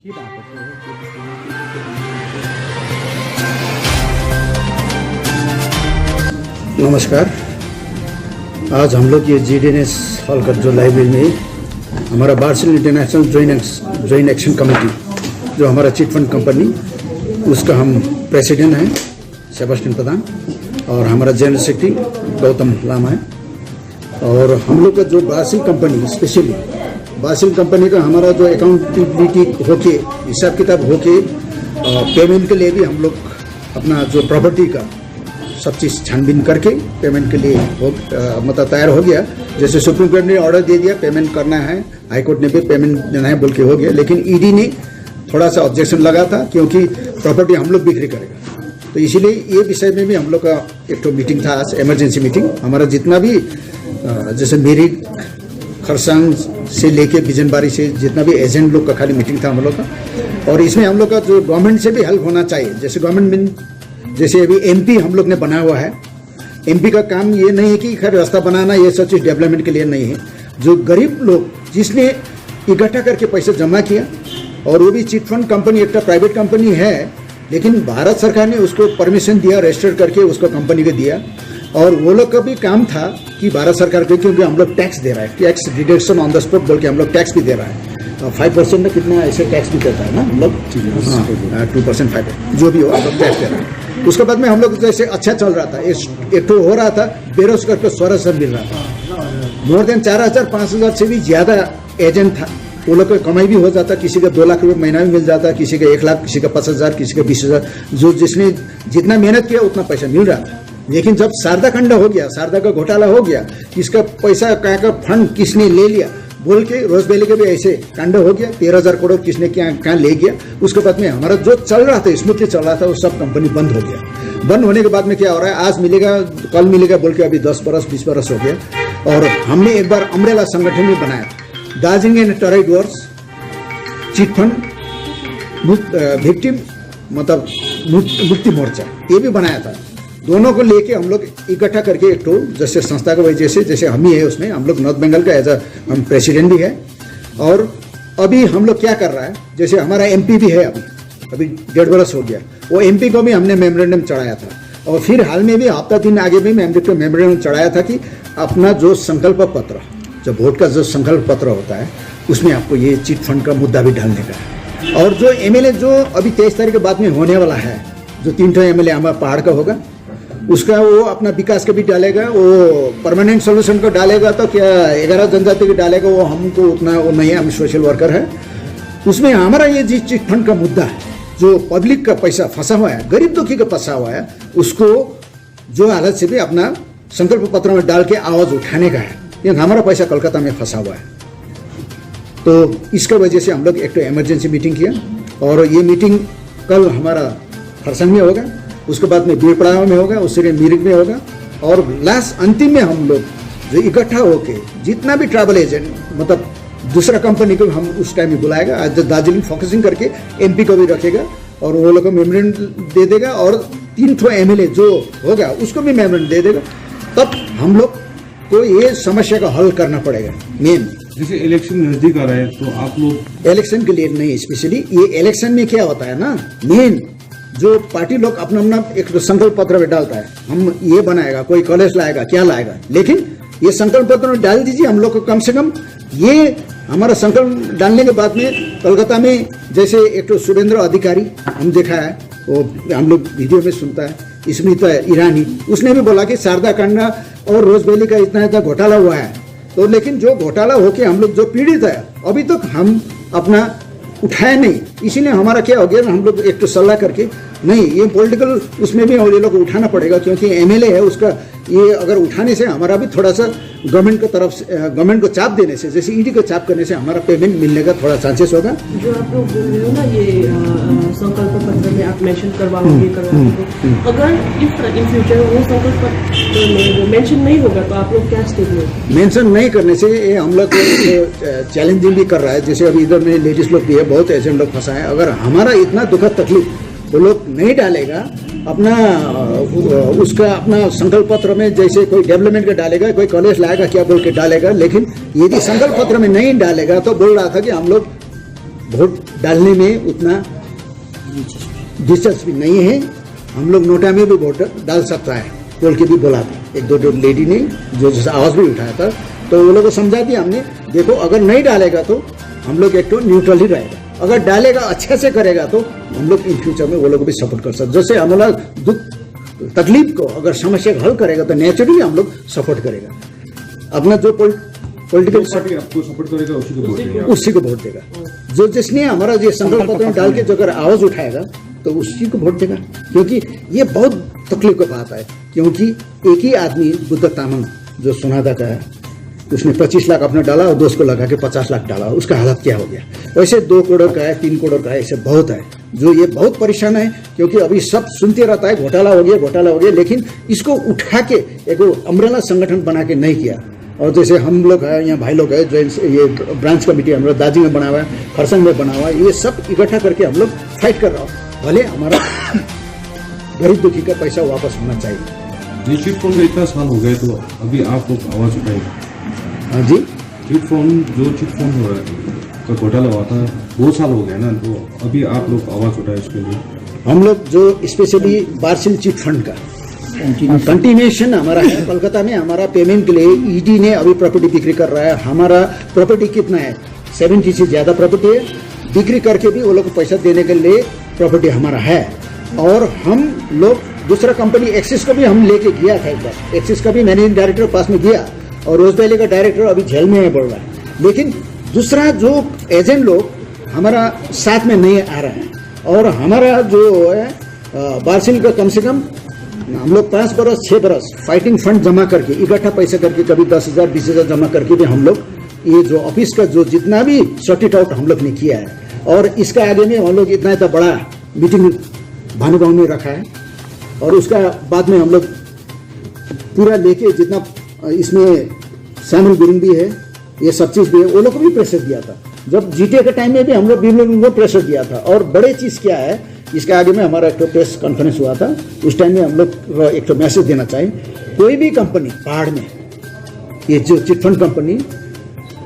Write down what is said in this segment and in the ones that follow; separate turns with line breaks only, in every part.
नमस्कार। आज हम लोग ये जीडीएनएस हॉल का जो लाइब्रेरी में हमारा बार्सिल इंटरनेशनल जॉइंट एक्शन कमेटी जो हमारा चिट फंड कंपनी उसका हम प्रेसिडेंट हैं सेबास्टियन प्रधान और हमारा जनरल सेक्रेटरी गौतम लामा है। और हम लोग का जो बार्सिल कंपनी स्पेशली बार्सिल कंपनी का हमारा जो अकाउंटेबिलिटी होके हिसाब किताब होके पेमेंट के लिए भी हम लोग अपना जो प्रॉपर्टी का सब चीज़ छानबीन करके पेमेंट के लिए मतलब तैयार हो गया। जैसे सुप्रीम कोर्ट ने ऑर्डर दे दिया पेमेंट करना है, हाई कोर्ट ने भी पेमेंट देना है बोल के हो गया, लेकिन ईडी ने थोड़ा सा ऑब्जेक्शन लगा था क्योंकि प्रॉपर्टी हम लोग बिक्री करेगा। तो इसीलिए ये विषय में भी हम लोग का एक तो मीटिंग था आज, इमरजेंसी मीटिंग। हमारा जितना भी जैसे मेरी खरसांग से लेके बिजनबारी से जितना भी एजेंट लोग का खाली मीटिंग था हम लोग का। और इसमें हम लोग का जो गवर्नमेंट से भी हेल्प होना चाहिए। जैसे गवर्नमेंट में जैसे अभी एमपी हम लोग ने बनाया हुआ है। एमपी का काम ये नहीं है कि खैर रास्ता बनाना, ये सब चीज़ डेवलपमेंट के लिए नहीं है। जो गरीब लोग जिसने इकट्ठा करके पैसे जमा किया, और वो भी चिट फंड कंपनी एक प्राइवेट कंपनी है, लेकिन भारत सरकार ने उसको परमिशन दिया, रजिस्टर करके उसको कंपनी को दिया। और वो लोग का भी काम था कि भारत सरकार को, क्योंकि हम लोग टैक्स दे रहा है, tax deduction on the spot बोल के हम लोग टैक्स भी दे रहा है। 5% में कितना ऐसे टैक्स भी देता है ना हम लोग, 2% 5% जो भी हो हम लोग टैक्स दे रहा है। उसके बाद में हम लोग जैसे अच्छा चल रहा था, एक तो हो रहा था बेरोजगार को 1200 मिल रहा था। मोर देन 4000-5000 से भी ज्यादा एजेंट था, वो लोग का कमाई भी हो जाता। किसी का 2 लाख रुपये महीना भी मिल जाता, किसी का 1 लाख, किसी का 5000, किसी का 20,000। जो जिसने जितना मेहनत किया उतना पैसा मिल रहा था। लेकिन जब शारदा खंड हो गया, शारदा का घोटाला हो गया, किसका पैसा क्या का फंड किसने ले लिया बोल के रोज वैली का भी ऐसे कांड हो गया। 13,000 करोड़ किसने क्या ले गया। उसके बाद में हमारा जो चल रहा था, स्मूथली चल रहा था, वो सब कंपनी बंद हो गया। बंद होने के बाद में क्या हो रहा है, आज मिलेगा कल मिलेगा बोल के अभी 10 बरस 20 बरस हो गया। और हमने एक बार अम्ब्रेला संगठन भी बनाया, Darjeeling and Terai doors chit fund victim मतलब मुक्ति मोर्चा, ये भी बनाया था। दोनों को लेके हम लोग इकट्ठा करके एक तो जैसे संस्था का वजह से जैसे हम ही है उसमें, हम लोग नॉर्थ बंगाल का एज हम प्रेसिडेंट भी है। और अभी हम लोग क्या कर रहा है, जैसे हमारा एमपी भी है, अभी 1.5 बरस हो गया, वो एमपी को भी हमने मेमोरेंडम चढ़ाया था। और फिर हाल में भी हफ्ता दिन आगे भी हमने तो मेमोरेंडम चढ़ाया था कि अपना जो संकल्प पत्र, जो वोट का जो संकल्प पत्र होता है, उसमें आपको ये चिट फंड का मुद्दा भी डालने का है। और जो एमएलए जो अभी 23 तारीख के बाद में होने वाला है, जो 3 एमएलए हमारा पहाड़ का होगा, उसका वो अपना विकास का भी डालेगा, वो परमानेंट सोल्यूशन को डालेगा। तो क्या 11 जनजाति को डालेगा, वो हमको उतना वो नहीं है, हम सोशल वर्कर है। उसमें हमारा ये जिस चिट फंड का मुद्दा है, जो पब्लिक का पैसा फंसा हुआ है, गरीब दुखी का फंसा हुआ है, उसको जो हालत से भी अपना संकल्प पत्र में डाल के आवाज उठाने का है। ये हमारा पैसा कोलकाता में फंसा हुआ है। तो इसका वजह से हम लोग एक तो इमरजेंसी मीटिंग किया। और ये मीटिंग कल हमारा खरसांग में होगा, उसके बाद में बीरपड़ा में होगा, उससे मिरिक में होगा। और लास्ट अंतिम में हम लोग जो इकट्ठा होके जितना भी ट्रैवल एजेंट मतलब दूसरा कंपनी को हम उस टाइम में बुलाएगा। आज दार्जिलिंग फोकसिंग करके एमपी को भी रखेगा और वो लोग को मेमोरेंडम दे देगा। और 3 एमएलए जो होगा उसको भी मेमोरेंडम दे देगा। तब हम लोग को ये समस्या का हल करना पड़ेगा। मेन
जैसे इलेक्शन नजदीक आ रहा है तो आप लोग
इलेक्शन के लिए नहीं, स्पेशली ये इलेक्शन में क्या होता है ना, मेन जो पार्टी लोग अपना अपना एक संकल्प पत्र में डालता है, हम ये बनाएगा, कोई कॉलेज लाएगा, क्या लाएगा। लेकिन ये संकल्प पत्र में डाल दीजिए, हम लोग को कम से कम ये हमारा संकल्प डालने के बाद में कोलकाता में जैसे एक तो सुरेंद्र अधिकारी हम देखा है, वो हम लोग वीडियो में सुनता है, स्मृति ईरानी, उसने भी बोला कि शारदा कांड और रोज वैली का इतना घोटाला हुआ है। तो लेकिन जो घोटाला होके हम लोग जो पीड़ित है अभी तक हम अपना उठाया नहीं। इसीलिए हमारा क्या हो गया ना, हम लोग एक तो सलाह करके नहीं, ये पॉलिटिकल उसमें भी ये लोग उठाना पड़ेगा क्योंकि एमएलए है उसका, ये अगर उठाने से हमारा भी थोड़ा सा गवर्नमेंट की तरफ से, गवर्नमेंट को चाप देने से, जैसे ईडी को चाप करने से हमारा पेमेंट मिलने का थोड़ा चांसेस होगा।
जो आप लोग बोल रहे हो ना, ये संकल्प पत्र में आप मेंशन करवाओगे, अगर इन फ्यूचर वो संकल्प पत्र में मेंशन नहीं होगा तो आप लोग क्या स्टेप लेंगे?
मेंशन नहीं करने से ये हम लोग चैलेंजिंग भी कर रहा है। जैसे अभी इधर में लेडीज लोग भी है, बहुत एजेंट लोग फंसा है। अगर हमारा इतना दुखद तकलीफ वो लोग नहीं डालेगा अपना उसका अपना संकल्प पत्र में, जैसे कोई डेवलपमेंट का डालेगा, कोई कॉलेज लाएगा क्या बोल के डालेगा, लेकिन यदि संकल्प पत्र में नहीं डालेगा तो बोल रहा था कि हम लोग वोट डालने में उतना दिलचस्पी नहीं है। हम लोग नोटा में भी वोट डाल सकता है बोल के भी बोला था। एक दो लेडी ने जो जैसा आवाज भी उठाया था, तो वो लोग को समझा दिया हमने, देखो अगर नहीं डालेगा तो हम लोग एक तो न्यूट्रल ही रहेगा, अगर डालेगा अच्छे से करेगा तो हम लोग इन फ्यूचर में वो लोग भी सपोर्ट कर सकते। जैसे हमारा दुख तकलीफ को अगर समस्या हल करेगा तो नेचुरली हम लोग सपोर्ट करेगा। अपना जो पॉलिटिकल
पार्टी आपको सपोर्ट करेगा
उसी को वोट देगा। जो जिसने हमारा ये संकल्प पत्र में डाल के जो अगर आवाज उठाएगा तो उसी को वोट देगा। क्योंकि ये बहुत तकलीफ का बात है, क्योंकि एक ही आदमी बुद्ध तामाङ जो सोनादा का है, उसने 25 लाख अपना डाला और दोस्त को लगा के 50 लाख डाला, उसका हालत क्या हो गया। वैसे 2 करोड़ का है, 3 करोड़ का है, ऐसे बहुत है जो ये बहुत परेशान है। क्योंकि अभी सब सुनते रहता है घोटाला हो गया, लेकिन इसको उठा के एक अम्ब्रेला संगठन बना के नहीं किया। और जैसे हम लोग है यहाँ भाई लोग है जो ये ब्रांच कमेटी हम लोग दार्जिलिंग में बना हुआ है, खरसंग में बना हुआ है, ये सब इकट्ठा करके हम लोग फाइट कर रहा हूँ। भले हमारा गरीब दुखी का पैसा वापस होना चाहिए।
ये चिट फंड का इतना साल हो गए तो अभी आप लोग आवाज उठाएंगे?
हाँ जी,
चिट फंड हो रहा है तो घोटाला हुआ था 2 साल हो गया ना, तो अभी आप लोग आवाज उठाए इसके लिए?
हम लोग जो स्पेशली बार्सिल चिट फंड का कंटिन्यूएशन हमारा है। कोलकाता में हमारा पेमेंट के लिए ईडी ने अभी प्रॉपर्टी बिक्री कर रहा है। हमारा प्रॉपर्टी कितना है, 70 से ज्यादा प्रॉपर्टी है। बिक्री करके भी वो लोग को पैसा देने के लिए प्रॉपर्टी हमारा है। और हम लोग दूसरा कंपनी एक्सिस को भी हम लेके गया था एक बार, एक्सिस का भी मैनेजिंग डायरेक्टर पास में गया और रोज वैली का डायरेक्टर अभी जेल में है, बढ़ रहा है। लेकिन दूसरा जो एजेंट लोग हमारा साथ में नहीं आ रहा है। और हमारा जो है बार्सिल का कम से कम हम लोग 5 बरस 6 बरस फाइटिंग फंड जमा करके इकट्ठा पैसा करके कभी 10,000 20,000 जमा करके भी हम लोग ये जो ऑफिस का जो जितना भी सॉर्ट इट आउट हम लोग ने किया है। और इसका आगे में हम लोग इतना बड़ा मीटिंग भानुगांव में रखा है। और उसका बाद में हम लोग पूरा लेके जितना इसमें श्यामल गुरुंग भी है, ये सब चीज भी है, वो लोग को भी प्रेशर दिया था। जब जीटीए के टाइम में भी हम लोग भी लोगों को प्रेशर दिया था। और बड़े चीज क्या है, इसके आगे में हमारा एक तो प्रेस कॉन्फ्रेंस हुआ था, उस टाइम में हम लोग एक तो मैसेज देना चाहिए, कोई भी कंपनी पहाड़ में ये जो चिटफंड कंपनी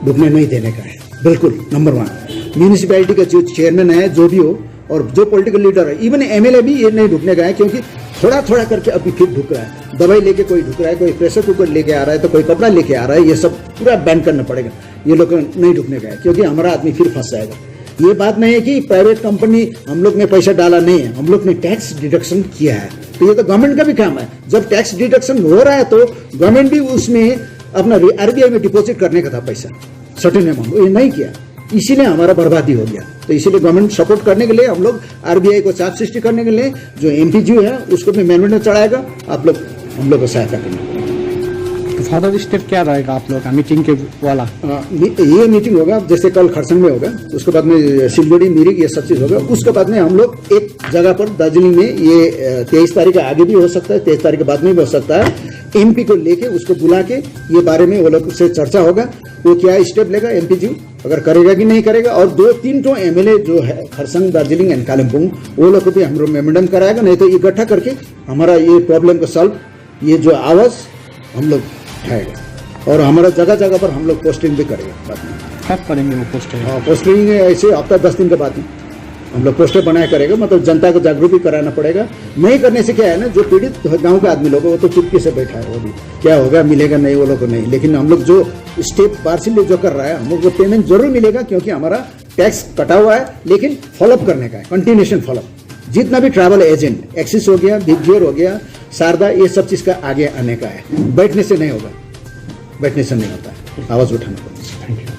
डूबने नहीं देने का है, बिल्कुल नंबर 1। म्यूनिसिपैलिटी का जो चेयरमैन है जो भी हो और जो पॉलिटिकल लीडर है, इवन एमएलए भी ये नहीं ढुकने का है। क्योंकि थोड़ा थोड़ा करके अभी फिर ढुक रहा है, दवाई लेके कोई ढुक रहा है, कोई प्रेशर कुकर लेके आ रहा है, तो कोई कपड़ा लेके आ रहा है। ये सब पूरा बैन करना पड़ेगा, ये लोग नहीं ढुकने का है, क्योंकि हमारा आदमी फिर फंस जाएगा। ये बात नहीं है कि प्राइवेट कंपनी हम लोग ने पैसा डाला नहीं है, हम लोग ने टैक्स डिडक्शन किया है। तो ये तो गवर्नमेंट का भी काम है। जब टैक्स डिडक्शन हो रहा है तो गवर्नमेंट भी उसमें अपना आरबीआई में डिपॉजिट करने का था पैसा सर्टेन अमाउंट, ये नहीं किया, इसीलिए हमारा बर्बादी हो गया। तो इसीलिए गवर्नमेंट सपोर्ट करने के लिए हम लोग आरबीआई को चार्ज सृष्टि करने के लिए जो एमपीजी है उसको भी मैनेजमेंट में चढ़ाएगा, आप लोग हम लोग को सहायता करेंगे।
फर्दर स्टेप क्या रहेगा आप लोग का मीटिंग के वाला?
ये मीटिंग होगा, जैसे कल खरसंग में होगा, उसके बाद में सिलगुड़ी मिरिक ये सब चीज होगा। उसके बाद में हम लोग एक जगह पर दार्जिलिंग में ये 23 तारीख आगे भी हो सकता है, 23 तारीख के बाद में भी हो सकता है, एमपी को लेके उसको बुला के ये बारे में वो लोग से चर्चा होगा, वो क्या स्टेप लेगा एमपीजी, अगर करेगा कि नहीं करेगा। और 2-3 तो एमएलए जो है खरसंग, दार्जिलिंग एंड कालिम्पोंग, वो लोग को भी हम लोग मेमोरेंडम कराएगा, नहीं तो इकट्ठा करके हमारा ये प्रॉब्लम को सॉल्व, ये जो आवाज हम लोग उठाएगा। और हमारा जगह जगह पर हम लोग पोस्टिंग भी करेंगे बाद में।
कब करेंगे वो पोस्टिंग?
पोस्टिंग ऐसे हफ्ता 10 दिन के बाद ही हम लोग पोस्टर बनाया करेंगे, मतलब जनता को जागरूक भी कराना पड़ेगा। नहीं करने से क्या है ना, जो पीड़ित गांव का आदमी लोग वो तो चुपके से बैठा है, वो भी क्या होगा, मिलेगा नहीं, वो लोग को नहीं। लेकिन हम लोग जो स्टेप बार्सिल जो कर रहा है, हम लोग को पेमेंट जरूर मिलेगा, क्योंकि हमारा टैक्स कटा हुआ है, लेकिन फॉलोअप करने का है, कंटिन्यूएशन फॉलोअप। जितना भी ट्रैवल एजेंट, एक्सिस हो गया, बिग हो गया, शारदा, ये सब चीज का आगे आने का है। बैठने से नहीं होगा, बैठने से नहीं होता है, आवाज उठाना पड़ेगा।
Thank you.